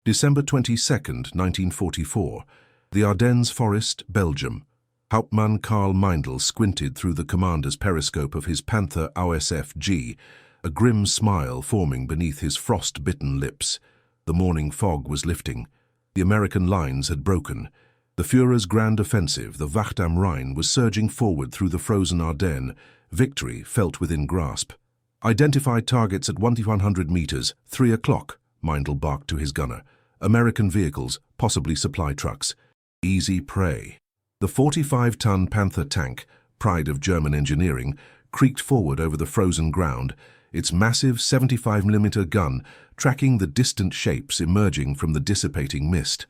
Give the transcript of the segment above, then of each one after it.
December 22, 1944. The Ardennes Forest, Belgium. Hauptmann Karl Meindl squinted through the commander's periscope of his Panther OSFG, a grim smile forming beneath his frost-bitten lips. The morning fog was lifting. The American lines had broken. The Führer's grand offensive, the Wacht am Rhein, was surging forward through the frozen Ardennes. Victory felt within grasp. Identified targets at 1,100 meters, 3 o'clock, Meindl barked to his gunner. American vehicles, possibly supply trucks. Easy prey. The 45-ton Panther tank, pride of German engineering, creaked forward over the frozen ground, its massive 75mm gun tracking the distant shapes emerging from the dissipating mist.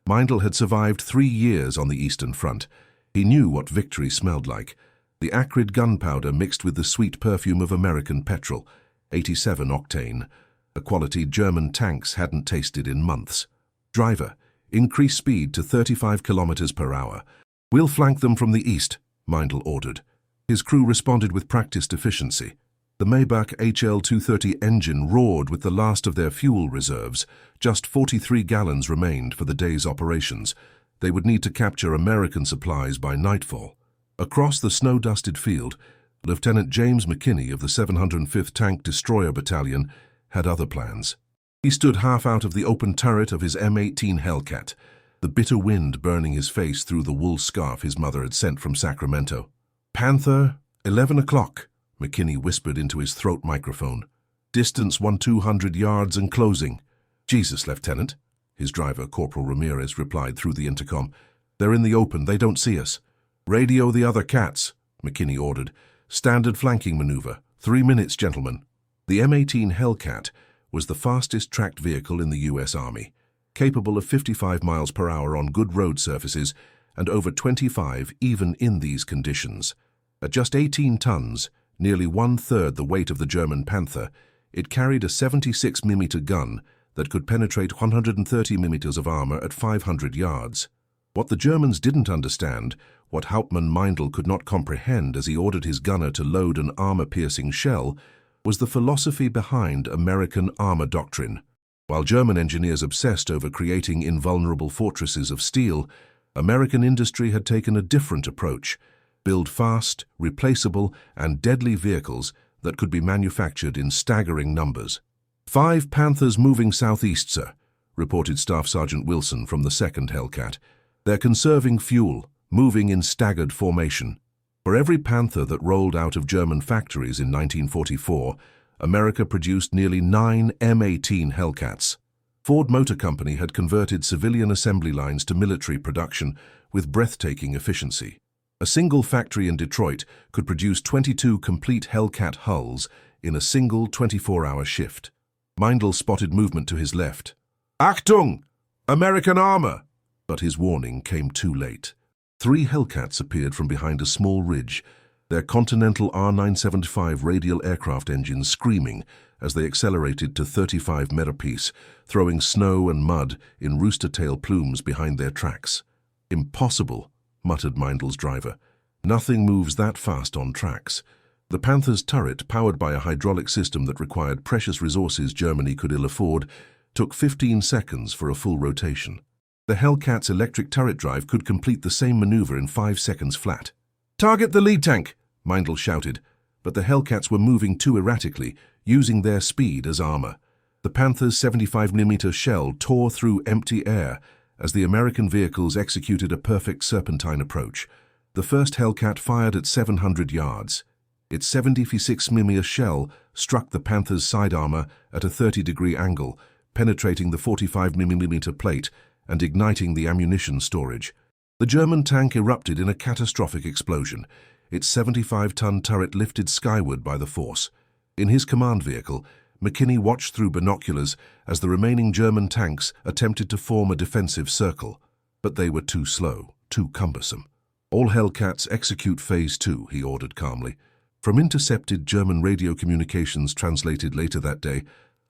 Meindl had survived 3 years on the Eastern Front. He knew what victory smelled like. The acrid gunpowder mixed with the sweet perfume of American petrol, 87 octane, a quality German tanks hadn't tasted in months. Driver, increase speed to 35 kilometers per hour. We'll flank them from the east, Meindl ordered. His crew responded with practiced efficiency. The Maybach HL-230 engine roared with the last of their fuel reserves. Just 43 gallons remained for the day's operations. They would need to capture American supplies by nightfall. Across the snow-dusted field, Lieutenant James McKinney of the 705th Tank Destroyer Battalion had other plans. He stood half out of the open turret of his M18 Hellcat, the bitter wind burning his face through the wool scarf his mother had sent from Sacramento. "Panther, 11 o'clock," McKinney whispered into his throat microphone. "Distance 200 yards and closing." "Jesus, Lieutenant," his driver, Corporal Ramirez, replied through the intercom. "They're in the open, they don't see us." "Radio the other cats," McKinney ordered. "Standard flanking maneuver. 3 minutes, gentlemen." The M18 Hellcat was the fastest tracked vehicle in the U.S. Army, capable of 55 miles per hour on good road surfaces and over 25 even in these conditions. At just 18 tons, nearly 1/3 the weight of the German Panther, it carried a 76mm gun that could penetrate 130mm of armor at 500 yards. What the Germans didn't understand, what Hauptmann Meindl could not comprehend as he ordered his gunner to load an armor-piercing shell, was the philosophy behind American armor doctrine. While German engineers obsessed over creating invulnerable fortresses of steel, American industry had taken a different approach: build fast, replaceable, and deadly vehicles that could be manufactured in staggering numbers. 5 Panthers moving southeast, sir," reported Staff Sergeant Wilson from the 2nd Hellcat. "They're conserving fuel, moving in staggered formation." For every Panther that rolled out of German factories in 1944, America produced nearly 9 M18 Hellcats. Ford Motor Company had converted civilian assembly lines to military production with breathtaking efficiency. A single factory in Detroit could produce 22 complete Hellcat hulls in a single 24-hour shift. Meindl spotted movement to his left. "Achtung! American armor!" But his warning came too late. 3 Hellcats appeared from behind a small ridge, their Continental R975 radial aircraft engines screaming as they accelerated to 35 men apiece, throwing snow and mud in rooster-tail plumes behind their tracks. "Impossible," muttered Meindl's driver. "Nothing moves that fast on tracks." The Panther's turret, powered by a hydraulic system that required precious resources Germany could ill afford, took 15 seconds for a full rotation. The Hellcat's electric turret drive could complete the same maneuver in 5 seconds flat. "Target the lead tank," Meindl shouted, but the Hellcats were moving too erratically, using their speed as armor. The Panther's 75mm shell tore through empty air as the American vehicles executed a perfect serpentine approach. The first Hellcat fired at 700 yards. Its 76mm shell struck the Panther's side armor at a 30-degree angle, penetrating the 45mm plate and igniting the ammunition storage. The German tank erupted in a catastrophic explosion, its 75-ton turret lifted skyward by the force. In his command vehicle, McKinney watched through binoculars as the remaining German tanks attempted to form a defensive circle. But they were too slow, too cumbersome. "All Hellcats execute Phase 2, he ordered calmly. From intercepted German radio communications translated later that day,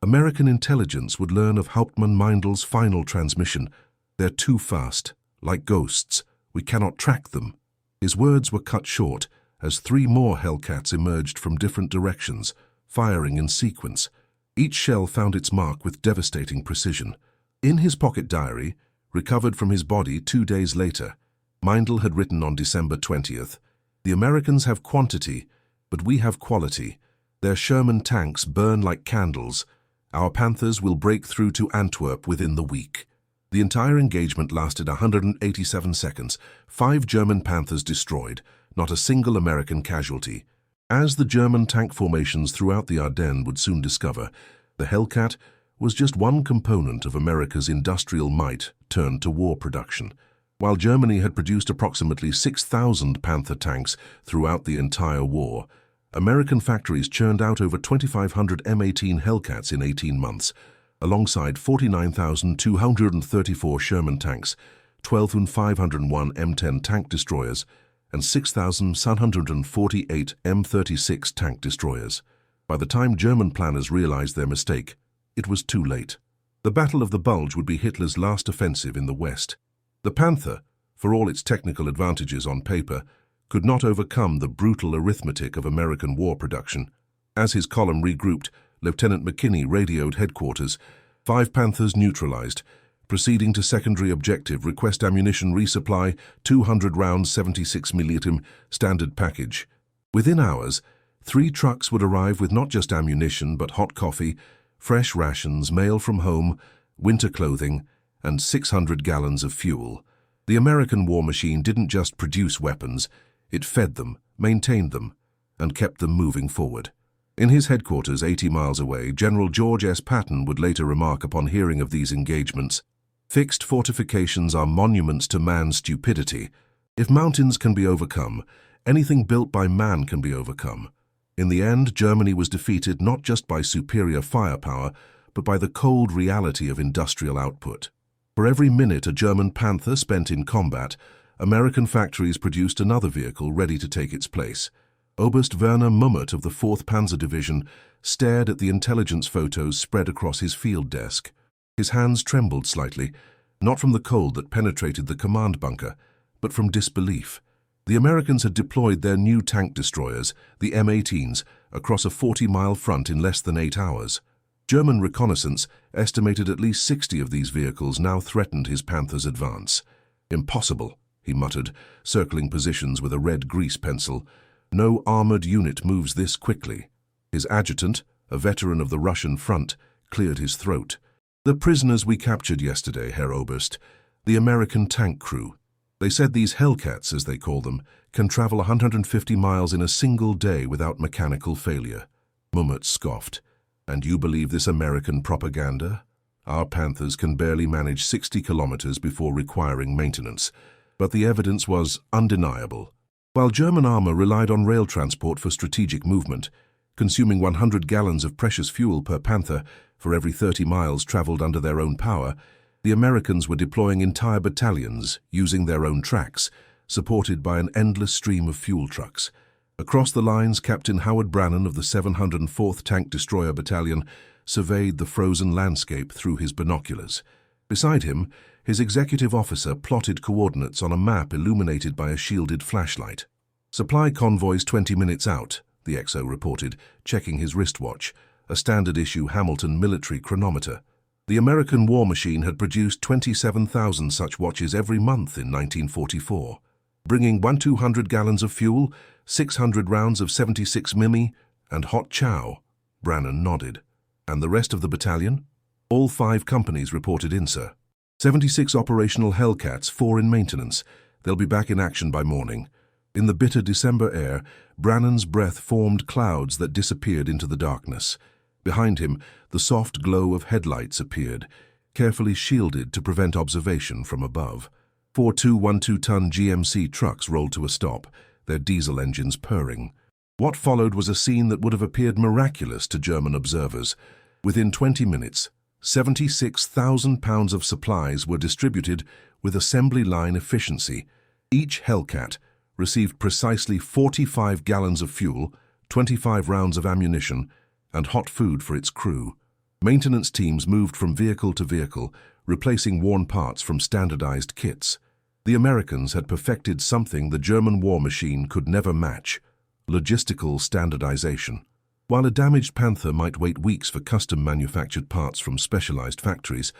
American intelligence would learn of Hauptmann Meindl's final transmission. "They're too fast, like ghosts. We cannot track them." His words were cut short as 3 more Hellcats emerged from different directions, firing in sequence. Each shell found its mark with devastating precision. In his pocket diary, recovered from his body 2 days later, Meindl had written on December 20th, "The Americans have quantity, but we have quality. Their Sherman tanks burn like candles. Our Panthers will break through to Antwerp within the week." The entire engagement lasted 187 seconds, 5 German Panthers destroyed, not a single American casualty. As the German tank formations throughout the Ardennes would soon discover, the Hellcat was just one component of America's industrial might turned to war production. While Germany had produced approximately 6,000 Panther tanks throughout the entire war, American factories churned out over 2,500 M18 Hellcats in 18 months, alongside 49,234 Sherman tanks, 12,501 M10 tank destroyers, and 6,748 M36 tank destroyers. By the time German planners realized their mistake, it was too late. The Battle of the Bulge would be Hitler's last offensive in the West. The Panther, for all its technical advantages on paper, could not overcome the brutal arithmetic of American war production. As his column regrouped, Lieutenant McKinney radioed headquarters, 5 Panthers neutralized, proceeding to secondary objective, request ammunition resupply, 200 rounds 76mm standard package. Within hours, 3 trucks would arrive with not just ammunition but hot coffee, fresh rations, mail from home, winter clothing, and 600 gallons of fuel. The American war machine didn't just produce weapons, it fed them, maintained them, and kept them moving forward. In his headquarters 80 miles away, General George S. Patton would later remark upon hearing of these engagements, "Fixed fortifications are monuments to man's stupidity. If mountains can be overcome, anything built by man can be overcome." In the end, Germany was defeated not just by superior firepower, but by the cold reality of industrial output. For every minute a German Panther spent in combat, American factories produced another vehicle ready to take its place. Oberst Werner Mummert of the 4th Panzer Division stared at the intelligence photos spread across his field desk. His hands trembled slightly, not from the cold that penetrated the command bunker, but from disbelief. The Americans had deployed their new tank destroyers, the M18s, across a 40-mile front in less than 8 hours. German reconnaissance estimated at least 60 of these vehicles now threatened his Panther's advance. "Impossible," he muttered, circling positions with a red grease pencil. "No armored unit moves this quickly." His adjutant, a veteran of the Russian front, cleared his throat. "The prisoners we captured yesterday, Herr Oberst, the American tank crew. They said these Hellcats, as they call them, can travel 150 miles in a single day without mechanical failure." Mummert scoffed. "And you believe this American propaganda? Our Panthers can barely manage 60 kilometers before requiring maintenance." But the evidence was undeniable. While German armor relied on rail transport for strategic movement, consuming 100 gallons of precious fuel per Panther for every 30 miles traveled under their own power, the Americans were deploying entire battalions using their own tracks, supported by an endless stream of fuel trucks. Across the lines, Captain Howard Brannan of the 704th Tank Destroyer Battalion surveyed the frozen landscape through his binoculars. Beside him, his executive officer plotted coordinates on a map illuminated by a shielded flashlight. "Supply convoys 20 minutes out," the XO reported, checking his wristwatch, a standard-issue Hamilton military chronometer. The American war machine had produced 27,000 such watches every month in 1944, bringing 1,200 gallons of fuel, 600 rounds of 76mm, and hot chow. Brannan nodded. "And the rest of the battalion?" "All 5 companies reported in, sir. 76 operational Hellcats, 4 in maintenance. They'll be back in action by morning." In the bitter December air, Brannan's breath formed clouds that disappeared into the darkness. Behind him, the soft glow of headlights appeared, carefully shielded to prevent observation from above. 4 212-ton GMC trucks rolled to a stop, their diesel engines purring. What followed was a scene that would have appeared miraculous to German observers. Within 20 minutes, 76,000 pounds of supplies were distributed with assembly line efficiency. Each Hellcat received precisely 45 gallons of fuel, 25 rounds of ammunition, and hot food for its crew. Maintenance teams moved from vehicle to vehicle, replacing worn parts from standardized kits. The Americans had perfected something the German war machine could never match: logistical standardization. While a damaged Panther might wait weeks for custom-manufactured parts from specialized factories,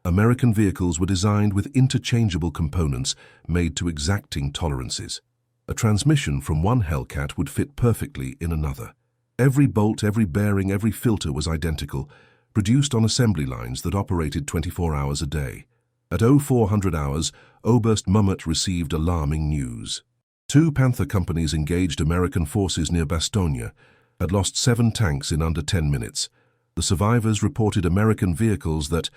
American vehicles were designed with interchangeable components made to exacting tolerances. A transmission from one Hellcat would fit perfectly in another. Every bolt, every bearing, every filter was identical, produced on assembly lines that operated 24 hours a day. At 0400 hours, Oberst Mummet received alarming news. 2 Panther companies engaged American forces near Bastogne had lost 7 tanks in under 10 minutes. The survivors reported American vehicles that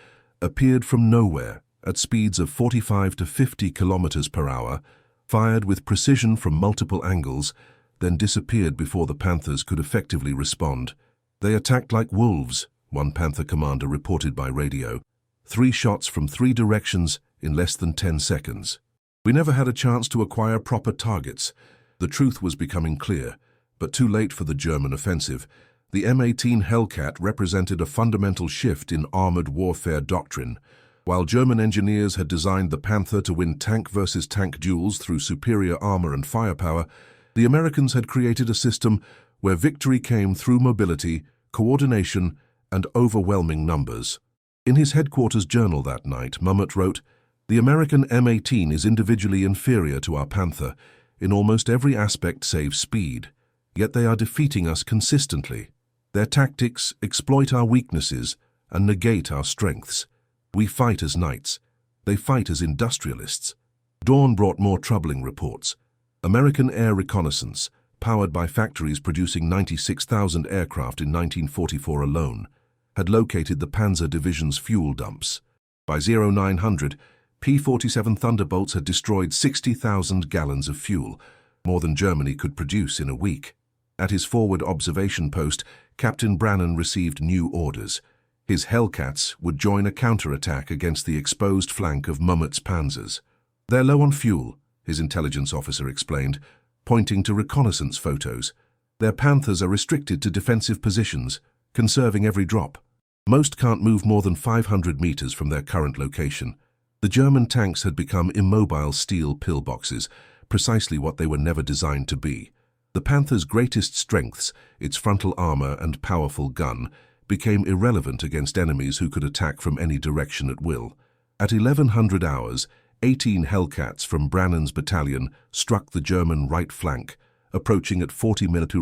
appeared from nowhere at speeds of 45 to 50 kilometers per hour, fired with precision from multiple angles, then disappeared before the Panthers could effectively respond. They attacked like wolves, one Panther commander reported by radio. 3 shots from 3 directions in less than 10 seconds. We never had a chance to acquire proper targets. The truth was becoming clear, but too late for the German offensive. The M18 Hellcat represented a fundamental shift in armored warfare doctrine. While German engineers had designed the Panther to win tank versus tank duels through superior armor and firepower, the Americans had created a system where victory came through mobility, coordination, and overwhelming numbers. In his headquarters journal that night, Mummet wrote, "The American M18 is individually inferior to our Panther in almost every aspect save speed, yet they are defeating us consistently. Their tactics exploit our weaknesses and negate our strengths. We fight as knights. They fight as industrialists." Dawn brought more troubling reports. American air reconnaissance, powered by factories producing 96,000 aircraft in 1944 alone, had located the Panzer Division's fuel dumps. By 0900, P-47 Thunderbolts had destroyed 60,000 gallons of fuel, more than Germany could produce in a week. At his forward observation post, Captain Brannan received new orders. His Hellcats would join a counterattack against the exposed flank of Mummet's Panzers. "They're low on fuel," his intelligence officer explained, pointing to reconnaissance photos. "Their Panthers are restricted to defensive positions, conserving every drop. Most can't move more than 500 meters from their current location." The German tanks had become immobile steel pillboxes, precisely what they were never designed to be. The Panther's greatest strengths, its frontal armor and powerful gun, became irrelevant against enemies who could attack from any direction at will. At 1100 hours, 18 Hellcats from Brannan's battalion struck the German right flank, approaching at 40 minutes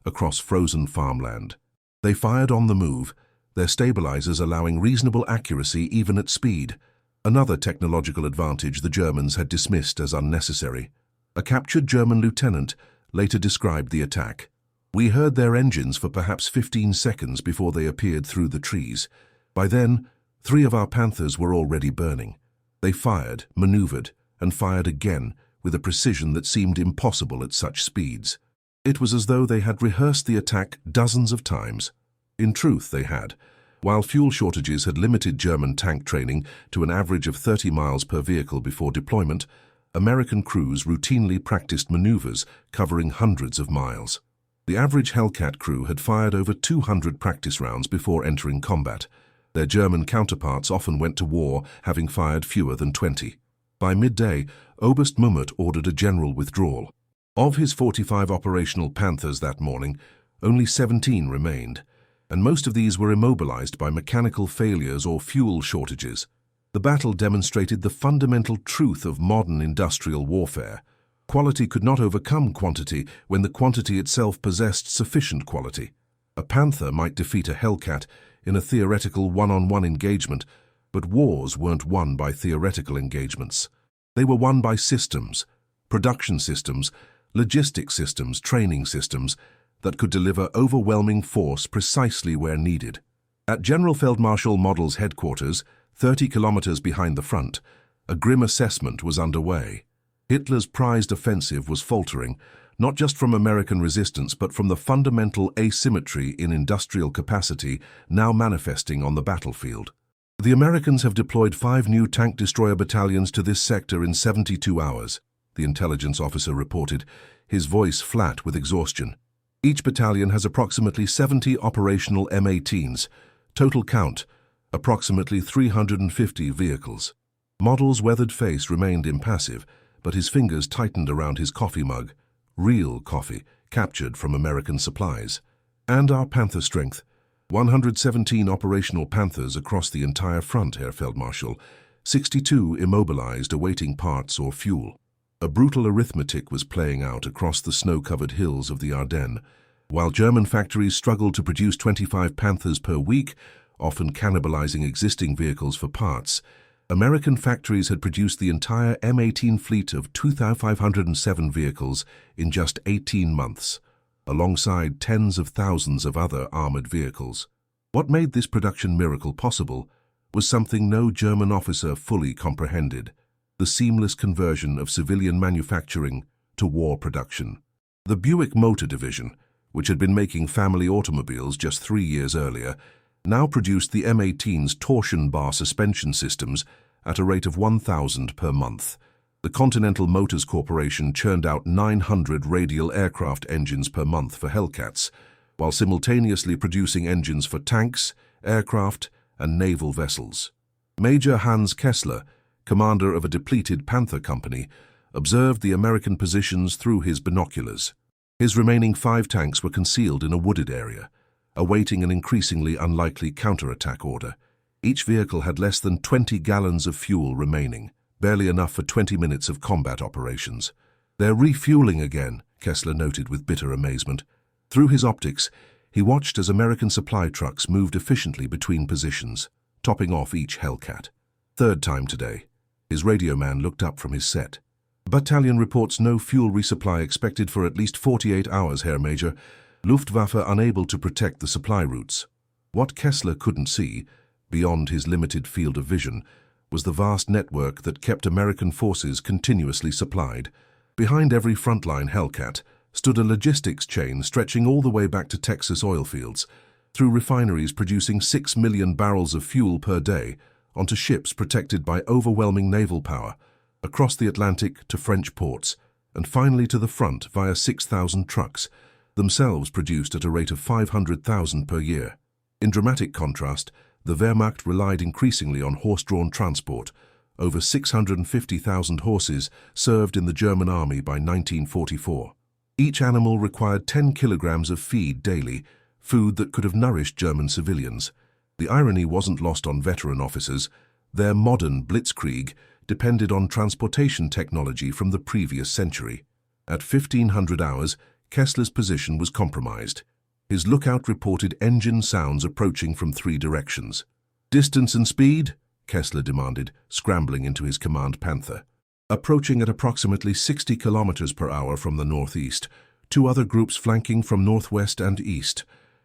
across frozen farmland. They fired on the move, their stabilizers allowing reasonable accuracy even at speed. Another technological advantage the Germans had dismissed as unnecessary. A captured German lieutenant later described the attack. "We heard their engines for perhaps 15 seconds before they appeared through the trees. By then, 3 of our Panthers were already burning. They fired, maneuvered, and fired again with a precision that seemed impossible at such speeds. It was as though they had rehearsed the attack dozens of times. In truth, they had. While fuel shortages had limited German tank training to an average of 30 miles per vehicle before deployment, American crews routinely practiced maneuvers covering hundreds of miles. The average Hellcat crew had fired over 200 practice rounds before entering combat. Their German counterparts often went to war having fired fewer than 20. By midday, Oberst Mummet ordered a general withdrawal. Of his 45 operational Panthers that morning, only 17 remained, and most of these were immobilized by mechanical failures or fuel shortages. The battle demonstrated the fundamental truth of modern industrial warfare. Quality could not overcome quantity when the quantity itself possessed sufficient quality. A Panther might defeat a Hellcat in a theoretical one-on-one engagement, but wars weren't won by theoretical engagements. They were won by systems, production systems, logistic systems, training systems that could deliver overwhelming force precisely where needed. At General Feldmarschall Model's headquarters, 30 kilometers behind the front, a grim assessment was underway. Hitler's prized offensive was faltering, not just from American resistance but from the fundamental asymmetry in industrial capacity now manifesting on the battlefield. "The Americans have deployed 5 new tank destroyer battalions to this sector in 72 hours, the intelligence officer reported, his voice flat with exhaustion. "Each battalion has approximately 70 operational M18s. Total count, approximately 350 vehicles." Model's weathered face remained impassive, but his fingers tightened around his coffee mug. "Real coffee, captured from American supplies. And our Panther strength. 117 operational Panthers across the entire front, Herr Feldmarschall, 62 immobilized awaiting parts or fuel. A brutal arithmetic was playing out across the snow-covered hills of the Ardennes. While German factories struggled to produce 25 Panthers per week, often cannibalizing existing vehicles for parts, American factories had produced the entire M18 fleet of 2,507 vehicles in just 18 months, alongside tens of thousands of other armored vehicles. What made this production miracle possible was something no German officer fully comprehended: the seamless conversion of civilian manufacturing to war production. The Buick Motor Division, which had been making family automobiles just 3 years earlier, now produced the M18's torsion bar suspension systems at a rate of 1,000 per month. The Continental Motors Corporation churned out 900 radial aircraft engines per month for Hellcats, while simultaneously producing engines for tanks, aircraft, and naval vessels. Major Hans Kessler, commander of a depleted Panther company, observed the American positions through his binoculars. His remaining 5 tanks were concealed in a wooded area, awaiting an increasingly unlikely counterattack order. Each vehicle had less than 20 gallons of fuel remaining, barely enough for 20 minutes of combat operations. "They're refueling again," Kessler noted with bitter amazement. Through his optics, he watched as American supply trucks moved efficiently between positions, topping off each Hellcat. "Third time today." His radio man looked up from his set. "Battalion reports no fuel resupply expected for at least 48 hours, Herr Major. Luftwaffe unable to protect the supply routes." What Kessler couldn't see, beyond his limited field of vision, was the vast network that kept American forces continuously supplied. Behind every frontline Hellcat stood a logistics chain stretching all the way back to Texas oil fields, through refineries producing 6 million barrels of fuel per day, onto ships protected by overwhelming naval power, across the Atlantic to French ports, and finally to the front via 6,000 trucks, themselves produced at a rate of 500,000 per year. In dramatic contrast, the Wehrmacht relied increasingly on horse-drawn transport. Over 650,000 horses served in the German army by 1944. Each animal required 10 kilograms of feed daily, food that could have nourished German civilians. The irony wasn't lost on veteran officers. Their modern blitzkrieg depended on transportation technology from the previous century. At 1500 hours, Kessler's position was compromised. His lookout reported engine sounds approaching from 3 directions. "Distance and speed?" Kessler demanded, scrambling into his command Panther. "Approaching at approximately 60 kilometers per hour from the northeast. 2 other groups flanking from northwest and east.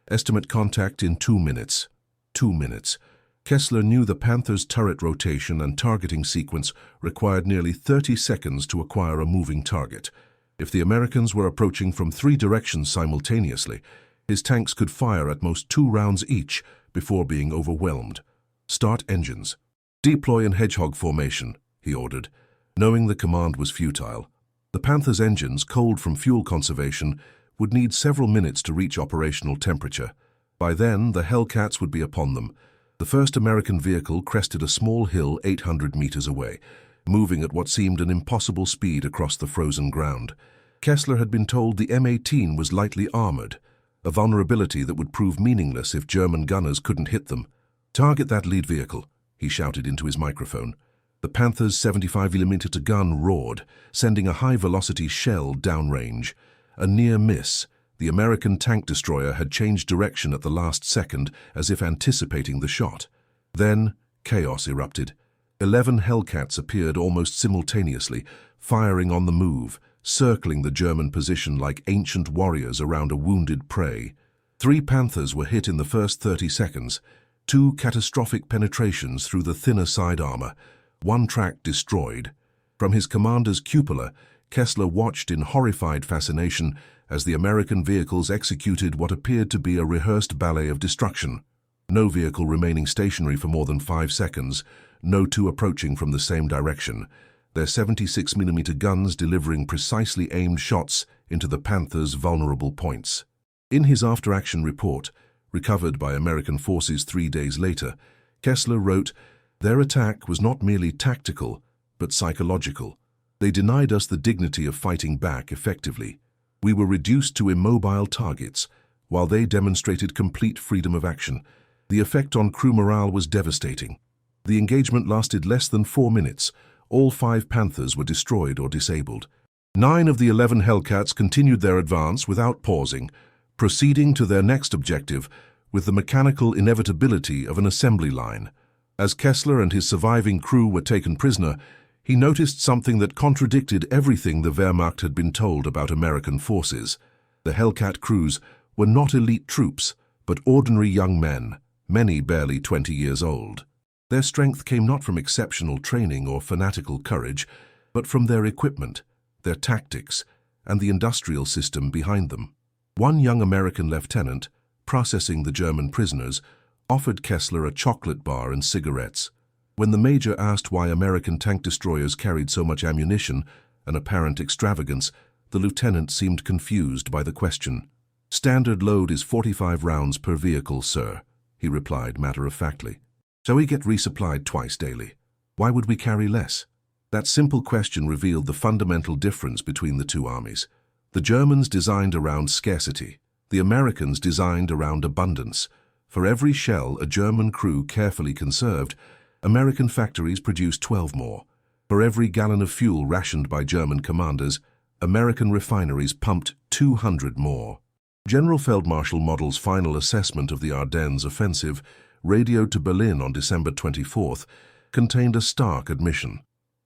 Estimate contact in 2 minutes. 2 minutes. Kessler knew the Panther's turret rotation and targeting sequence required nearly 30 seconds to acquire a moving target. If the Americans were approaching from 3 directions simultaneously, his tanks could fire at most 2 rounds each before being overwhelmed. "Start engines." "Deploy in hedgehog formation," he ordered, knowing the command was futile. The Panther's engines, cold from fuel conservation, would need several minutes to reach operational temperature. By then, the Hellcats would be upon them. The first American vehicle crested a small hill 800 meters away, moving at what seemed an impossible speed across the frozen ground. Kessler had been told the M18 was lightly armored, a vulnerability that would prove meaningless if German gunners couldn't hit them. "Target that lead vehicle," he shouted into his microphone. The Panther's 75mm gun roared, sending a high-velocity shell downrange. A near miss. The American tank destroyer had changed direction at the last second, as if anticipating the shot. Then, chaos erupted. 11 Hellcats appeared almost simultaneously, firing on the move, circling the German position like ancient warriors around a wounded prey. 3 Panthers were hit in the first 30 seconds, 2 catastrophic penetrations through the thinner side armor, 1 track destroyed. From his commander's cupola, Kessler watched in horrified fascination as the American vehicles executed what appeared to be a rehearsed ballet of destruction. No vehicle remaining stationary for more than 5 seconds, no 2 approaching from the same direction, their 76mm guns delivering precisely aimed shots into the Panther's vulnerable points. In his after-action report, recovered by American forces 3 days later, Kessler wrote, "Their attack was not merely tactical, but psychological. They denied us the dignity of fighting back effectively. We were reduced to immobile targets, while they demonstrated complete freedom of action. The effect on crew morale was devastating. The engagement lasted less than 4 minutes. All 5 Panthers were destroyed or disabled. 9 of the 11 Hellcats continued their advance without pausing, proceeding to their next objective with the mechanical inevitability of an assembly line. As Kessler and his surviving crew were taken prisoner, he noticed something that contradicted everything the Wehrmacht had been told about American forces. The Hellcat crews were not elite troops, but ordinary young men, many barely 20 years old. Their strength came not from exceptional training or fanatical courage, but from their equipment, their tactics, and the industrial system behind them. One young American lieutenant, processing the German prisoners, offered Kessler a chocolate bar and cigarettes. When the major asked why American tank destroyers carried so much ammunition, an apparent extravagance, the lieutenant seemed confused by the question. "Standard load is 45 rounds per vehicle, sir," he replied matter-of-factly. "So we get resupplied twice daily. Why would we carry less?" That simple question revealed the fundamental difference between the two armies. The Germans designed around scarcity, the Americans designed around abundance. For every shell a German crew carefully conserved, American factories produced 12 more. For every gallon of fuel rationed by German commanders, American refineries pumped 200 more. General Feldmarschall Model's final assessment of the Ardennes offensive, radioed to Berlin on December 24th, contained a stark admission.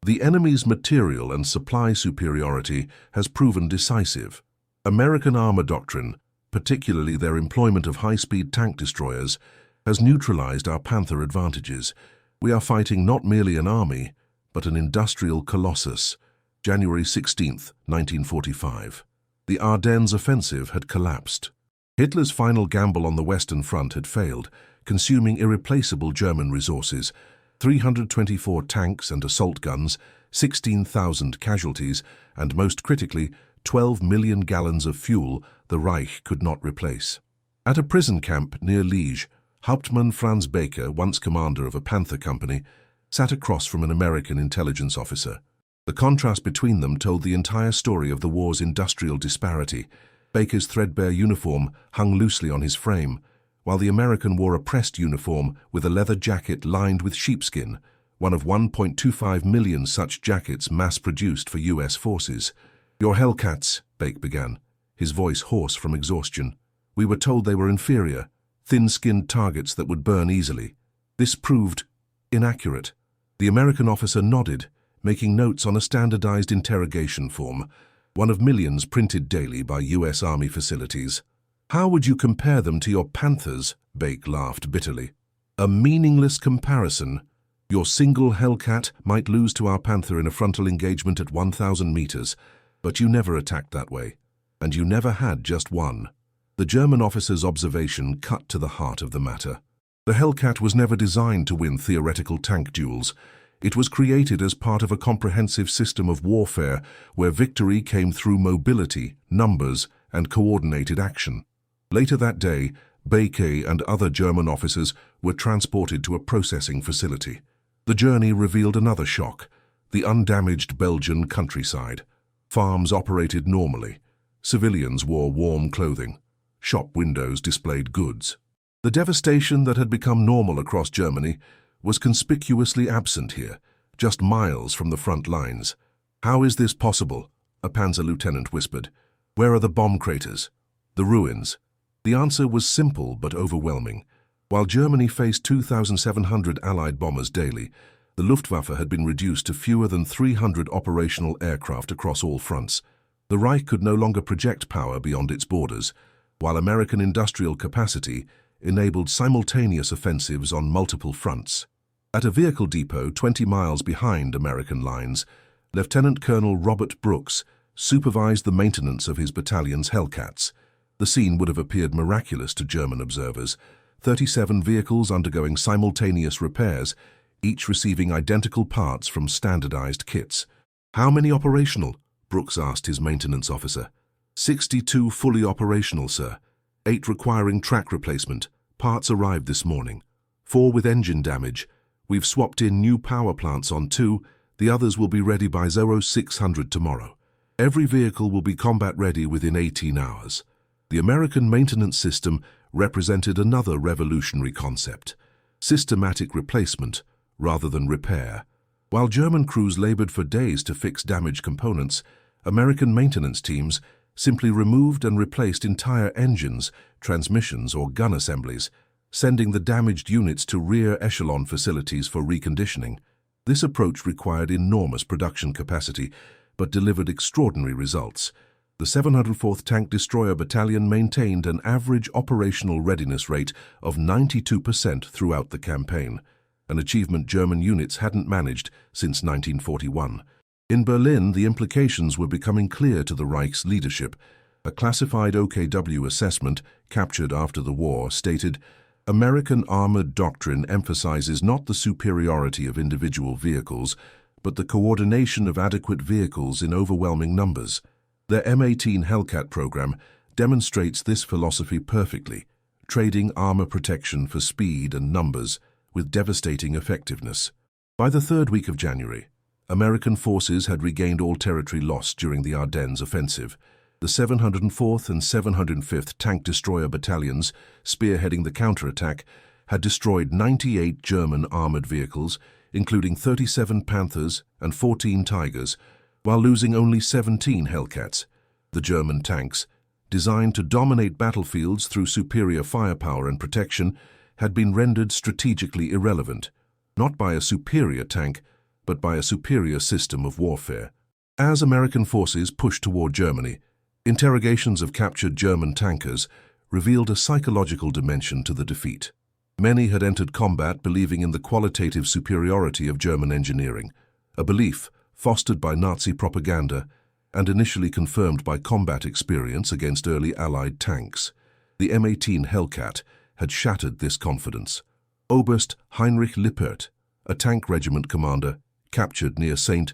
The enemy's material and supply superiority has proven decisive. American armor doctrine, particularly their employment of high-speed tank destroyers, has neutralized our Panther advantages. We are fighting not merely an army, but an industrial colossus. January 16, 1945. The Ardennes offensive had collapsed. Hitler's final gamble on the Western Front had failed, consuming irreplaceable German resources, 324 tanks and assault guns, 16,000 casualties, and most critically, 12 million gallons of fuel the Reich could not replace. At a prison camp near Liege, Hauptmann Franz Baker, once commander of a Panther company, sat across from an American intelligence officer. The contrast between them told the entire story of the war's industrial disparity. Baker's threadbare uniform hung loosely on his frame, while the American wore a pressed uniform with a leather jacket lined with sheepskin, one of 1.25 million such jackets mass-produced for U.S. forces. "Your Hellcats," Baker began, his voice hoarse from exhaustion. "We were told they were inferior, thin-skinned targets that would burn easily. This proved inaccurate." The American officer nodded, making notes on a standardized interrogation form, one of millions printed daily by U.S. Army facilities. "How would you compare them to your Panthers?" Baker laughed bitterly. "A meaningless comparison. Your single Hellcat might lose to our Panther in a frontal engagement at 1,000 meters, but you never attacked that way, and you never had just one." The German officer's observation cut to the heart of the matter. The Hellcat was never designed to win theoretical tank duels. It was created as part of a comprehensive system of warfare where victory came through mobility, numbers, and coordinated action. Later that day, Baker and other German officers were transported to a processing facility. The journey revealed another shock: the undamaged Belgian countryside. Farms operated normally. Civilians wore warm clothing. Shop windows displayed goods. The devastation that had become normal across Germany was conspicuously absent here, just miles from the front lines. "How is this possible?" a Panzer lieutenant whispered. "Where are the bomb craters? The ruins?" The answer was simple but overwhelming. While Germany faced 2,700 Allied bombers daily, the Luftwaffe had been reduced to fewer than 300 operational aircraft across all fronts. The Reich could no longer project power beyond its borders, while American industrial capacity enabled simultaneous offensives on multiple fronts. At a vehicle depot 20 miles behind American lines, Lieutenant Colonel Robert Brooks supervised the maintenance of his battalion's Hellcats. The scene would have appeared miraculous to German observers: 37 vehicles undergoing simultaneous repairs, each receiving identical parts from standardized kits. "How many operational?" Brooks asked his maintenance officer. 62 fully operational, sir. 8 requiring track replacement. Parts arrived this morning. 4 with engine damage. We've swapped in new power plants on 2. The others will be ready by 0600 tomorrow. Every vehicle will be combat ready within 18 hours. The American maintenance system represented another revolutionary concept: systematic replacement rather than repair. While German crews labored for days to fix damaged components, American maintenance teams simply removed and replaced entire engines, transmissions, or gun assemblies, sending the damaged units to rear echelon facilities for reconditioning. This approach required enormous production capacity, but delivered extraordinary results. The 704th Tank Destroyer Battalion maintained an average operational readiness rate of 92% throughout the campaign, an achievement German units hadn't managed since 1941. In Berlin, the implications were becoming clear to the Reich's leadership. A classified OKW assessment, captured after the war, stated, "American armored doctrine emphasizes not the superiority of individual vehicles, but the coordination of adequate vehicles in overwhelming numbers." Their M18 Hellcat program demonstrates this philosophy perfectly, trading armor protection for speed and numbers with devastating effectiveness. By the third week of January, American forces had regained all territory lost during the Ardennes offensive. The 704th and 705th Tank Destroyer Battalions, spearheading the counterattack, had destroyed 98 German armored vehicles, including 37 Panthers and 14 Tigers, while losing only 17 Hellcats. The German tanks, designed to dominate battlefields through superior firepower and protection, had been rendered strategically irrelevant, not by a superior tank, but by a superior system of warfare. As American forces pushed toward Germany, interrogations of captured German tankers revealed a psychological dimension to the defeat. Many had entered combat believing in the qualitative superiority of German engineering, a belief fostered by Nazi propaganda and initially confirmed by combat experience against early Allied tanks. The M18 Hellcat had shattered this confidence. Oberst Heinrich Lippert, a tank regiment commander, captured near St.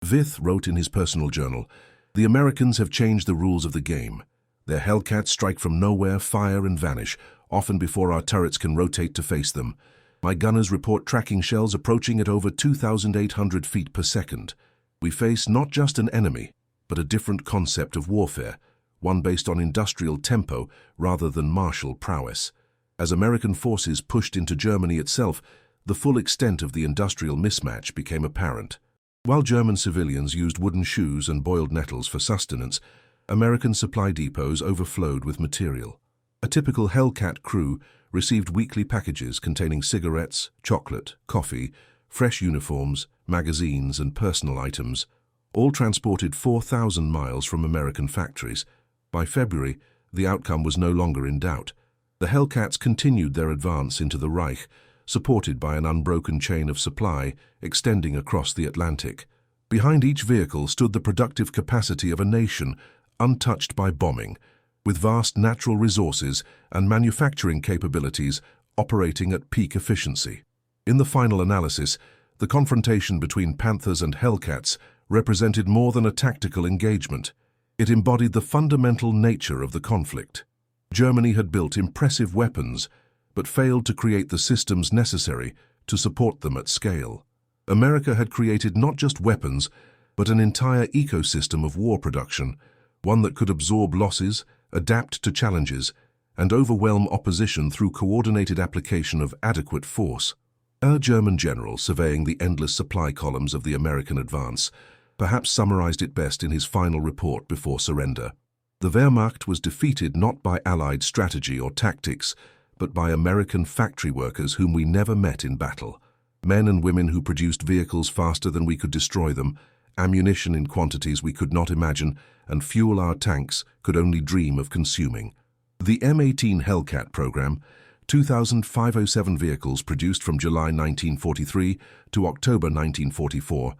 Vith, wrote in his personal journal, "The Americans have changed the rules of the game. Their Hellcats strike from nowhere, fire and vanish, often before our turrets can rotate to face them. My gunners report tracking shells approaching at over 2,800 feet per second. We face not just an enemy, but a different concept of warfare, one based on industrial tempo rather than martial prowess." As American forces pushed into Germany itself, the full extent of the industrial mismatch became apparent. While German civilians used wooden shoes and boiled nettles for sustenance, American supply depots overflowed with material. A typical Hellcat crew received weekly packages containing cigarettes, chocolate, coffee, fresh uniforms, magazines, and personal items, all transported 4,000 miles from American factories. By February, the outcome was no longer in doubt. The Hellcats continued their advance into the Reich, supported by an unbroken chain of supply extending across the Atlantic. Behind each vehicle stood the productive capacity of a nation untouched by bombing, with vast natural resources and manufacturing capabilities operating at peak efficiency. In the final analysis, the confrontation between Panthers and Hellcats represented more than a tactical engagement. It embodied the fundamental nature of the conflict. Germany had built impressive weapons, but failed to create the systems necessary to support them at scale. America had created not just weapons, but an entire ecosystem of war production, one that could absorb losses, adapt to challenges, and overwhelm opposition through coordinated application of adequate force. A German general, surveying the endless supply columns of the American advance, perhaps summarized it best in his final report before surrender. The Wehrmacht was defeated not by Allied strategy or tactics, but by American factory workers whom we never met in battle. Men and women who produced vehicles faster than we could destroy them, ammunition in quantities we could not imagine, and fuel our tanks could only dream of consuming. The M18 Hellcat program, 2,507 vehicles produced from July 1943 to October 1944,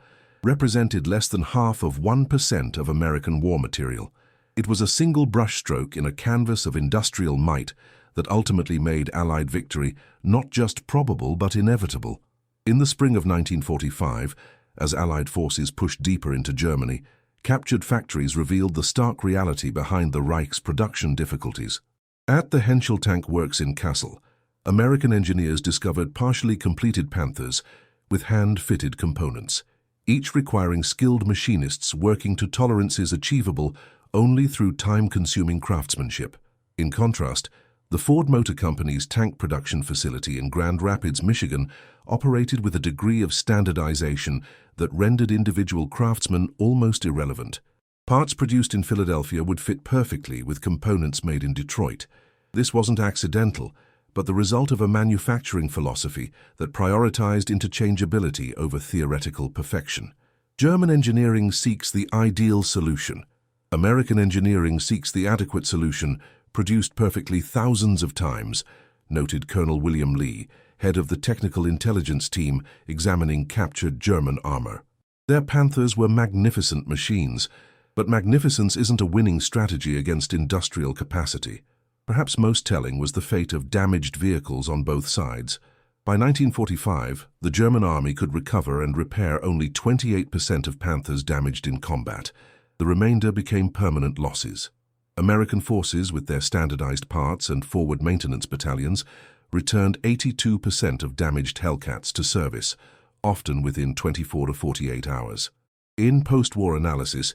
represented less than half of 1% of American war material. It was a single brushstroke in a canvas of industrial might that ultimately made Allied victory not just probable but inevitable. In the spring of 1945, as Allied forces pushed deeper into Germany, captured factories revealed the stark reality behind the Reich's production difficulties. At the Henschel Tank Works in Kassel, American engineers discovered partially completed Panthers with hand-fitted components, each requiring skilled machinists working to tolerances achievable only through time-consuming craftsmanship. In contrast, the Ford Motor Company's tank production facility in Grand Rapids, Michigan, operated with a degree of standardization that rendered individual craftsmen almost irrelevant. Parts produced in Philadelphia would fit perfectly with components made in Detroit. This wasn't accidental, but the result of a manufacturing philosophy that prioritized interchangeability over theoretical perfection. German engineering seeks the ideal solution. American engineering seeks the adequate solution, produced perfectly thousands of times, noted Colonel William Lee, head of the technical intelligence team examining captured German armor. Their Panthers were magnificent machines, but magnificence isn't a winning strategy against industrial capacity. Perhaps most telling was the fate of damaged vehicles on both sides. By 1945, the German army could recover and repair only 28% of Panthers damaged in combat. The remainder became permanent losses. American forces, with their standardized parts and forward maintenance battalions, returned 82% of damaged Hellcats to service, often within 24 to 48 hours. In post-war analysis,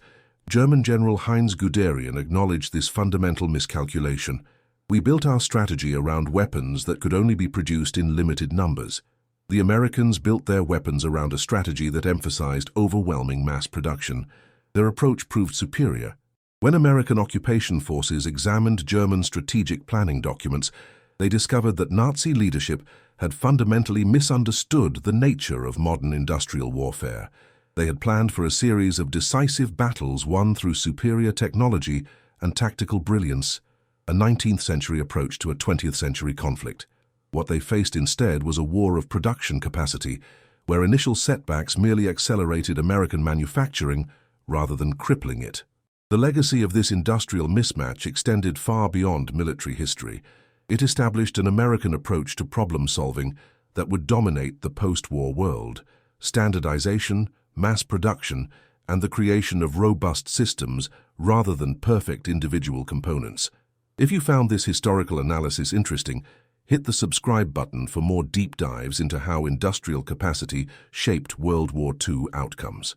German General Heinz Guderian acknowledged this fundamental miscalculation. We built our strategy around weapons that could only be produced in limited numbers. The Americans built their weapons around a strategy that emphasized overwhelming mass production. Their approach proved superior. When American occupation forces examined German strategic planning documents, they discovered that Nazi leadership had fundamentally misunderstood the nature of modern industrial warfare. They had planned for a series of decisive battles won through superior technology and tactical brilliance, a 19th century approach to a 20th century conflict. What they faced instead was a war of production capacity, where initial setbacks merely accelerated American manufacturing rather than crippling it. The legacy of this industrial mismatch extended far beyond military history. It established an American approach to problem solving that would dominate the post-war world: standardization, mass production, and the creation of robust systems rather than perfect individual components. If you found this historical analysis interesting, hit the subscribe button for more deep dives into how industrial capacity shaped World War II outcomes.